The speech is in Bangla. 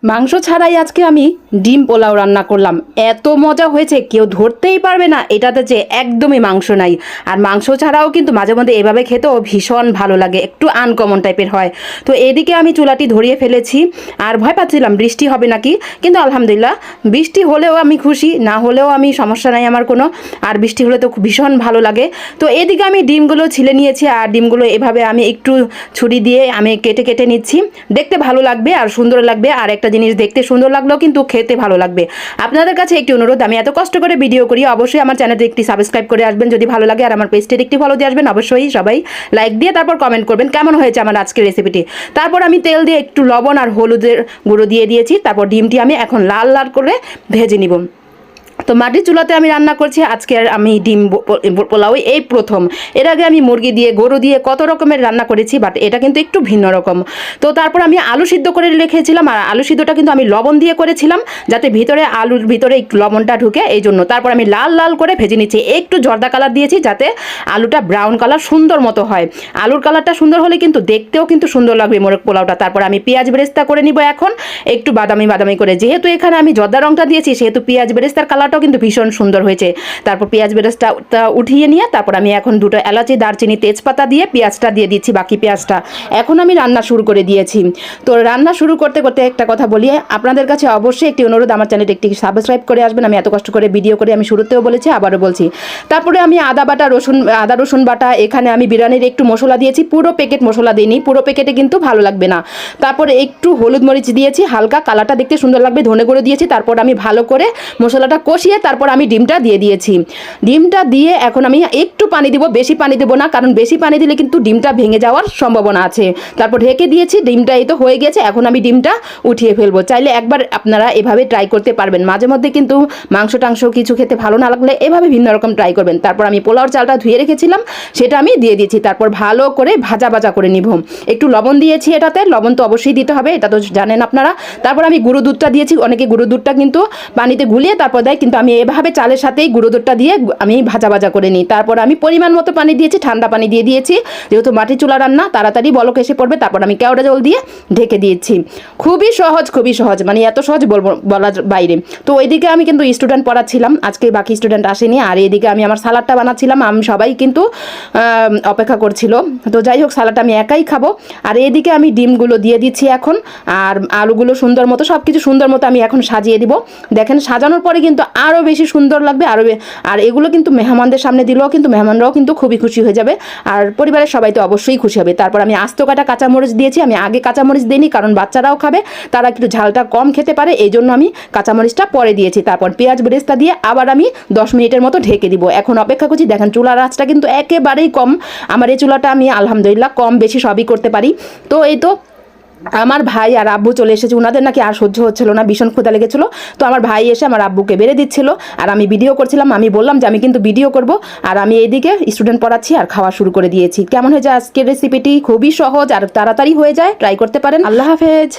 মাংস ছাড়াই আজকে আমি ডিম পোলাও রান্না করলাম। এত মজা হয়েছে, কেউ ধরতেই পারবে না এটাতে যে একদমই মাংস নাই। আর মাংস ছাড়াও কিন্তু মাঝে মধ্যে এভাবে খেতেও ভীষণ ভালো লাগে, একটু আনকমন টাইপের হয়। তো এদিকে আমি চুলাটি ধরিয়ে ফেলেছি, আর ভয় পাচ্ছিলাম বৃষ্টি হবে নাকি, কিন্তু আলহামদুলিল্লাহ বৃষ্টি হলেও আমি খুশি, না হলেও আমি সমস্যা নাই আমার কোনো। আর বৃষ্টি হলে তো ভীষণ ভালো লাগে। তো এদিকে আমি ডিমগুলো ছিলে নিয়েছি, আর ডিমগুলো এভাবে আমি একটু ছুরি দিয়ে আমি কেটে কেটে নিচ্ছি। দেখতে ভালো লাগবে আর সুন্দর লাগবে, আর একটা জিনিস দেখতে সুন্দর লাগলেও কিন্তু খেতে ভালো লাগবে। আপনাদের কাছে একটি অনুরোধ, আমি এত কষ্ট করে ভিডিও করি, অবশ্যই আমার চ্যানেলটি একটি সাবস্ক্রাইব করে আসবেন যদি ভালো লাগে, আর আমার পেজটির একটি ফলো দিয়ে আসবেন। অবশ্যই সবাই লাইক দিয়ে তারপর কমেন্ট করবেন কেমন হয়েছে আমার আজকের রেসিপিটি। তারপর আমি তেল দিয়ে একটু লবণ আর হলুদের গুঁড়ো দিয়ে দিয়েছি। তারপর ডিমটি আমি এখন লাল লাল করে ভেজে নিব। তো মাটির চুলাতে আমি রান্না করছি আজকে, আমি ডিম পোলাও এই প্রথম। এর আগে আমি মুরগি দিয়ে গরু দিয়ে কত রকমের রান্না করেছি, বাট এটা কিন্তু একটু ভিন্ন রকম। তো তারপর আমি আলু সিদ্ধ করে রেখেছিলাম, আর আলু সিদ্ধটা কিন্তু আমি লবণ দিয়ে করেছিলাম যাতে ভিতরে আলুর ভিতরে একটু লবণটা ঢুকে, এই জন্য। তারপর আমি লাল লাল করে ভেজে নিচ্ছি, একটু জর্দা কালার দিয়েছি যাতে আলুটা ব্রাউন কালার সুন্দর মতো হয়। আলুর কালারটা সুন্দর হলে কিন্তু দেখতেও কিন্তু সুন্দর লাগবে মোরগ পোলাওটা। তারপর আমি পেঁয়াজ বেরেস্তা করে নিব এখন একটু বাদামি বাদামি করে, যেহেতু এখানে আমি জর্দা রংটা দিয়েছি সেহেতু পেঁয়াজ বেরেস্তার কালারটাও কিন্তু ভীষণ সুন্দর হয়েছে। তারপর পেঁয়াজ বেরেস্তা উঠিয়ে নিয়ে তারপর আমি এখন দুটো এলাচি, দারচিনি, তেজপাতা দিয়ে পেঁয়াজটা দিয়ে দিচ্ছি, বাকি পেঁয়াজটা। এখন আমি রান্না শুরু করে দিয়েছি। তো রান্না শুরু করতে করতে একটা কথা বলি, আপনাদের কাছে অবশ্যই একটি অনুরোধ, আমার চ্যানেলটি একটি সাবস্ক্রাইব করে আসবেন। আমি এত কষ্ট করে ভিডিও করে, আমি শুরুতেও বলেছি আবারও বলছি। তারপরে আমি আদা রসুন বাটা, এখানে আমি বিরিয়ানির একটু মশলা দিয়েছি, পুরো প্যাকেট মশলা দিইনি, পুরো প্যাকেটে কিন্তু ভালো লাগবে না। তারপরে একটু হলুদ মরিচ দিয়েছি, হালকা কালারটা দেখতে সুন্দর লাগবে, ধনে গুঁড়ো দিয়েছি। তারপর আমি ভালো করে মশলাটা কষিয়ে তারপর আমি ডিমটা দিয়ে দিয়েছি। ডিমটা দিয়ে এখন আমি একটু পানি দিব, বেশি পানি দেবো না, কারণ বেশি পানি দিলে কিন্তু ডিমটা ভেঙে যাওয়ার সম্ভাবনা আছে। তারপর ঢেকে দিয়েছি, ডিমটা এই তো হয়ে গেছে। এখন আমি ডিমটা উঠিয়ে ফেলবো। চাইলে একবার আপনারা এভাবে ট্রাই করতে পারবেন। মাঝে মধ্যে কিন্তু মাংস টাংস কিছু খেতে ভালো না লাগলে এভাবে ভিন্ন রকম ট্রাই করবেন। তারপর আমি পোলাওর চালটা ধুয়ে রেখেছিলাম, সেটা আমি দিয়ে দিয়েছি। তারপর ভালো করে ভাজা ভাজা করে নিব। একটু লবণ দিয়েছি, এটাতে লবণ তো অবশ্যই দিতে হবে, এটা তো জানেন আপনারা। তারপর আমি গুঁড়ো দুধটা দিয়েছি, অনেকে গুঁড়ো দুধটা কিন্তু পানিতে গুলিয়ে তারপর দেয়, কিন্তু আমি এভাবে চালের সাথেই গুঁড়ো দুধটা দিয়ে আমি ভাজা ভাজা করে নিই। তারপর আমি পরিমাণ মতো পানি দিয়েছি, ঠান্ডা পানি দিয়ে দিয়েছি, যেহেতু মাটির চুলা রান্না তাড়াতাড়ি বলক এসে পড়বে। তারপর আমি কেওড়া জল দিয়ে ঢেকে দিয়েছি। খুবই সহজ, মানে এত সহজ বলার বাইরে। তো ওইদিকে আমি কিন্তু স্টুডেন্ট পড়াচ্ছিলাম, আজকে বাকি স্টুডেন্ট আসেনি। আর এইদিকে আমি আমার সালাডটা বানাচ্ছিলাম, আমি সবাই কিন্তু অপেক্ষা করছিল। তো যাই হোক, সালাডটা আমি একাই খাবো। আর এইদিকে আমি ডিমগুলো দিয়ে দিচ্ছি এখন, আর আলুগুলো সুন্দর মতো, সব কিছু সুন্দর মতো আমি এখন সাজিয়ে দিব। দেখেন সাজানোর পরে কিন্তু আরও বেশি সুন্দর লাগবে। আর এগুলো কিন্তু মেহমানদের সামনে দিলেও কিন্তু মেহমানরাও কিন্তু খুবই খুশি হয়ে যাবে, আর পরিবারের সবাই তো অবশ্যই খুশি হবে। তারপর আমি আস্ত কাটা কাঁচামরিচ দিয়েছি, আমি আগে কাঁচামরিচ দিইনি কারণ বাচ্চারাও খাবে, তারা একটু ঝালটা কম খেতে পারে, এই জন্য আমি কাঁচামরিচটা পরে দিয়েছি। তারপর পেঁয়াজ বেরেস্তা দিয়ে আবার আমি 10 মিনিটের মতো ঢেকে দিব। এখন অপেক্ষা করছি। দেখেন চুলার আঁচটা কিন্তু একেবারেই কম, আমার এই চুলাটা আমি আলহামদুলিল্লাহ কম বেশি সবই করতে পারি। তো এই তো আমার ভাই আর আব্বু চলে এসেছে, ওনাদের নাকি আর সহ্য হচ্ছিল না, ভীষণ ক্ষুধা লেগেছিল। তো আমার ভাই এসে আমার আব্বুকে বেড়ে দিচ্ছিল, আর আমি ভিডিও করছিলাম। আমি বললাম যে আমি কিন্তু ভিডিও করব, আর আমি এইদিকে স্টুডেন্ট পড়াচ্ছি আর খাওয়া শুরু করে দিয়েছি। কেমন হয়েছে আজকের রেসিপিটি? খুবই সহজ আর তাড়াতাড়ি হয়ে যায়, ট্রাই করতে পারেন। আল্লাহ হাফেজ।